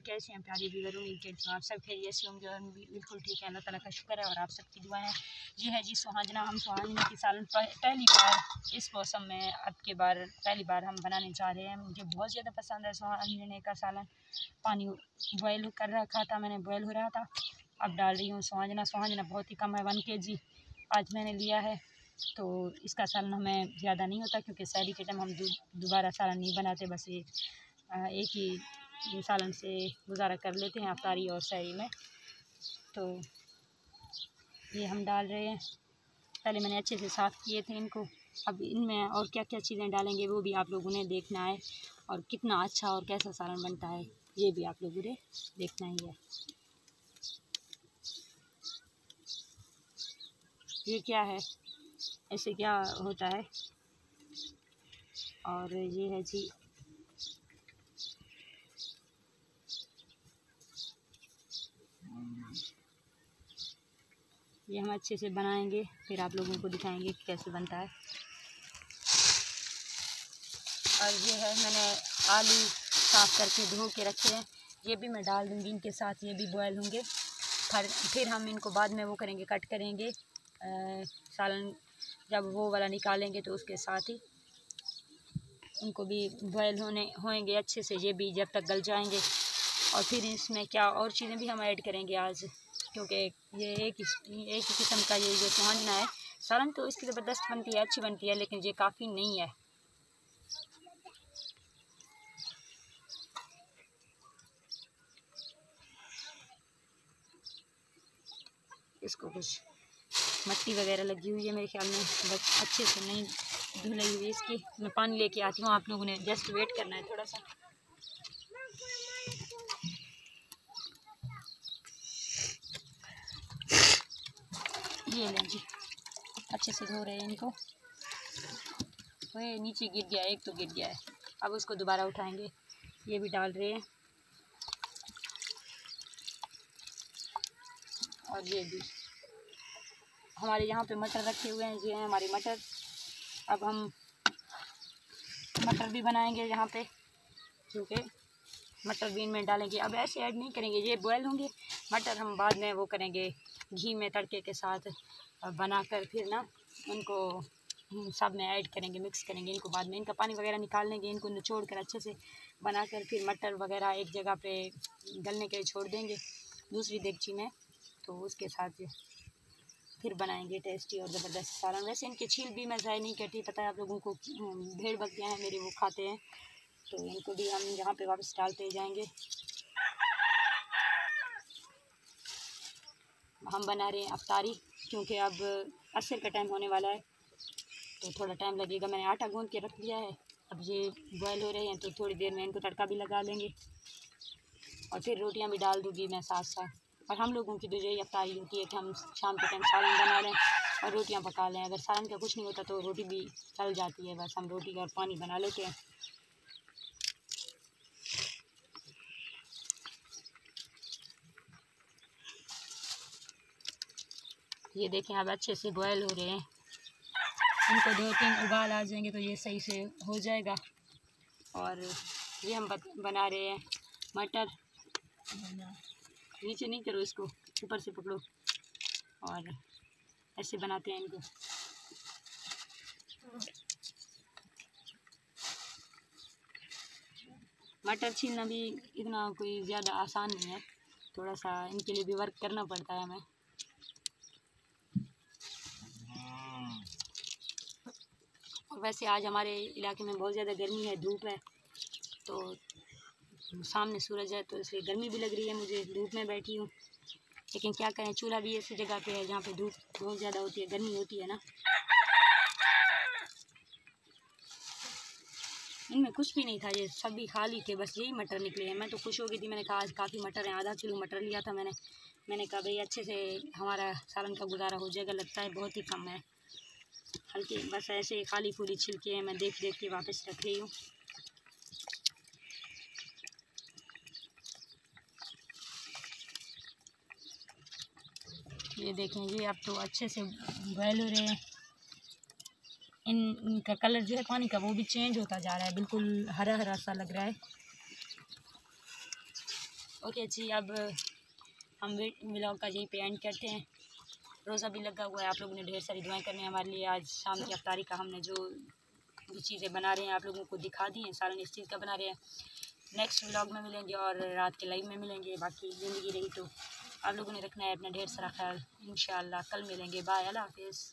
कैसे हैं प्यारे व्यूअर, उम्मीद करती हूँ आप सब खैरियत से होंगे और बिल्कुल ठीक है। अल्लाह ताला का शुक्र है और आप सबकी दुआ है। ये है जी सुहाजना। हम सुहाजना की सालन पहली बार इस मौसम में पहली बार हम बनाने जा रहे हैं। मुझे बहुत ज़्यादा पसंद है सुहाजने का सालन। पानी बॉयल कर रखा था मैंने, बॉयल हो रहा था, अब डाल रही हूँ सुहाजना। सुहाजना बहुत ही कम है, 1 kg आज मैंने लिया है। तो इसका सालन हमें ज़्यादा नहीं होता क्योंकि सहरी के टाइम हम दोबारा सालन नहीं बनाते, बस एक ही सालन से गुजारा कर लेते हैं अफ्तारी और सहरी में। तो ये हम डाल रहे हैं। पहले मैंने अच्छे से साफ़ किए थे इनको। अब इनमें और क्या क्या चीज़ें डालेंगे वो भी आप लोगों ने देखना है, और कितना अच्छा और कैसा सालन बनता है ये भी आप लोगों ने देखना ही है। ये क्या है, ऐसे क्या होता है। और ये है जी ये हम अच्छे से बनाएंगे, फिर आप लोगों को दिखाएंगे कि कैसे बनता है। और ये है, मैंने आलू साफ़ करके धो के रखे हैं, ये भी मैं डाल दूँगी इनके साथ, ये भी बॉयल होंगे। फिर हम इनको बाद में वो करेंगे, कट करेंगे सालन जब वो वाला निकालेंगे तो उसके साथ ही उनको भी बॉयल होएंगे अच्छे से, ये भी जब तक गल जाएंगे। और फिर इसमें क्या और चीज़ें भी हम ऐड करेंगे आज, क्योंकि ये एक ही किस्म का ये जो सुहाजना है सालन, तो इसकी ज़बरदस्त बनती है, अच्छी बनती है, लेकिन ये काफ़ी नहीं है। इसको कुछ मिट्टी वगैरह लगी हुई है मेरे ख्याल में, बस अच्छे से नहीं धुलाई हुई इसकी। मैं पानी लेके आती हूँ, आप लोगों ने जस्ट वेट करना है थोड़ा सा। ये लें जी, अच्छे से धो रहे हैं इनको। वह नीचे गिर गया, एक तो गिर गया है, अब उसको दोबारा उठाएंगे। ये भी डाल रहे हैं, और ये भी हमारे यहाँ पे मटर रखे हुए हैं, ये हैं हमारे मटर। अब हम मटर भी बनाएंगे यहाँ पे, क्योंकि मटर भी इनमें डालेंगे। अब ऐसे ऐड नहीं करेंगे, ये बॉयल होंगे। मटर हम बाद में वो करेंगे घी में तड़के के साथ बनाकर, फिर ना उनको सब में ऐड करेंगे, मिक्स करेंगे इनको। बाद में इनका पानी वगैरह निकाल लेंगे, इनको निचोड़ कर अच्छे से बनाकर फिर मटर वगैरह एक जगह पे गलने के लिए छोड़ देंगे दूसरी देगची में। तो उसके साथ फिर बनाएंगे टेस्टी और ज़बरदस्त सालन। वैसे इनके छील भी मैं ज़ाय नहीं करती, पता है आप लोगों को, भेड़ बकरियाँ हैं मेरी वो खाते हैं, तो इनको भी हम यहाँ पे वापस डालते जाएंगे। हम बना रहे हैं अफ्तारी, क्योंकि अब असर का टाइम होने वाला है तो थोड़ा टाइम लगेगा। मैंने आटा गूंद के रख लिया है, अब ये बॉयल हो रहे हैं तो थोड़ी देर में इनको तड़का भी लगा लेंगे और फिर रोटियां भी डाल दूँगी मैं साथ साथ। और हम लोगों की तो यही अफ्तारी होती है कि हम शाम के टाइम सालन बना लें और रोटियां पका लें। अगर सालन का कुछ नहीं होता तो रोटी भी चल जाती है, बस हम रोटी और पानी बना लेते हैं। ये देखें अब अच्छे से बॉयल हो रहे हैं, इनको 2-3 उबाल आ जाएंगे तो ये सही से हो जाएगा। और ये हम बना रहे हैं मटर। नीचे नहीं करो इसको, ऊपर से पकड़ो, और ऐसे बनाते हैं इनको। मटर छीलना भी इतना कोई ज़्यादा आसान नहीं है, थोड़ा सा इनके लिए भी वर्क करना पड़ता है हमें। वैसे आज हमारे इलाके में बहुत ज़्यादा गर्मी है, धूप है, तो सामने सूरज है तो इसलिए गर्मी भी लग रही है मुझे, धूप में बैठी हूँ। लेकिन क्या करें, चूल्हा भी ऐसी जगह पे है जहाँ पे धूप बहुत ज़्यादा होती है, गर्मी होती है ना। इनमें कुछ भी नहीं था, ये सभी खाली थे, बस यही मटर निकले हैं। मैं तो खुश हो गई थी, मैंने कहा आज काफ़ी मटर हैं, आधा किलो मटर लिया था मैंने कहा भाई अच्छे से हमारा सालन का गुजारा हो जाएगा। लगता है बहुत ही कम है, हल्के बस ऐसे खाली फूली छिलके हैं, मैं देख के वापस रख रही हूँ। ये देखें, ये अब तो अच्छे से बॉयल हो रहे हैं। इनका कलर जो है पानी का वो भी चेंज होता जा रहा है, बिल्कुल हरा हरा सा लग रहा है। ओके जी, अब हम व्लॉग का यहीं पे एंड करते हैं। रोज़ा भी लगा हुआ है, आप लोगों ने ढेर सारी दुआएं करनी है हमारे लिए। आज शाम की अफ्तारी का हमने जो चीज़ें बना रहे हैं आप लोगों को दिखा दी हैं, सालन इस चीज़ का बना रहे हैं। नेक्स्ट व्लॉग में मिलेंगे और रात के लाइव में मिलेंगे। बाकी ज़िंदगी रही तो आप लोगों ने रखना है अपना ढेर सारा ख्याल। इंशाअल्लाह कल मिलेंगे। बाय, अल्लाह हाफिज़।